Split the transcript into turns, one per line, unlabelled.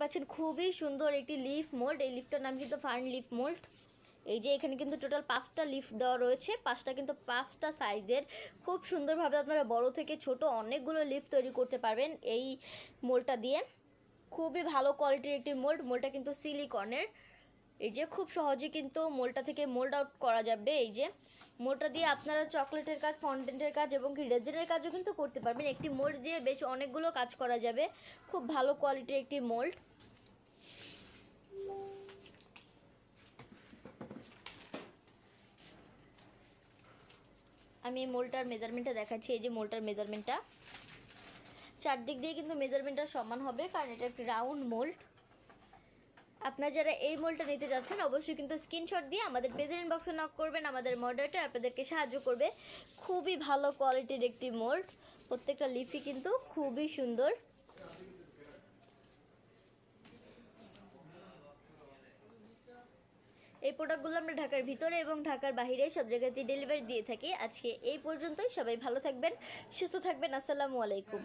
পাচ্ছেন খুবই সুন্দর একটি লিফ মোল্ড। এই লিফটার নাম কিন্তু ফার্ন লিফ মোল্ড। এই যে এখানে কিন্তু টোটাল 5টা লিফ দেওয়া রয়েছে, 5টা কিন্তু 5টা সাইজের। খুব সুন্দরভাবে আপনারা বড় থেকে ছোট অনেকগুলো লিফ তৈরি করতে পারবেন এই মোল্ডটা দিয়ে। খুবই ভালো কোয়ালিটির একটি মোল্ড। মোল্ডটা কিন্তু সিলিকনের। এই যে খুব সহজে কিন্তু মোল্ডটা থেকে মোল্ড আউট করা যাবে। এই যে মোল্ডটা দিয়ে আপনারা চকলেটের কাজ, ফন্ডেন্টের কাজ এবং কি রেজিনের কাজও কিন্তু করতে পারবেন। একটি মোল্ড দিয়ে বেশ অনেকগুলো কাজ করা যাবে। খুব ভালো কোয়ালিটির একটি মোল্ড। আমি এই মোল্ডটার মেজারমেন্টটা দেখাচ্ছি। এই যে মোল্ডটার মেজারমেন্টটা চারদিক দিয়ে কিন্তু মেজারমেন্টটা সমান হবে, কারণ এটা একটি রাউন্ড মোল্ড। আপনারা যারা এই মোল্ডটা নিতে যাচ্ছেন অবশ্যই কিন্তু স্ক্রিনশট দিয়ে আমাদের পেজের ইনবক্সে নক করবেন। আমাদের মডারেটর আপনাদেরকে সাহায্য করবে। খুবই ভালো কোয়ালিটির একটি মোল্ড। প্রত্যেকটা লিফই কিন্তু খুবই সুন্দর। এই প্রোডাক্টগুলো আমরা ঢাকার ভিতরে এবং ঢাকার বাইরে সব জায়গাতেই ডেলিভারি দিয়ে থাকি। আজকে এই পর্যন্তই। সবাই ভালো থাকবেন, সুস্থ থাকবেন। আসসালামু আলাইকুম।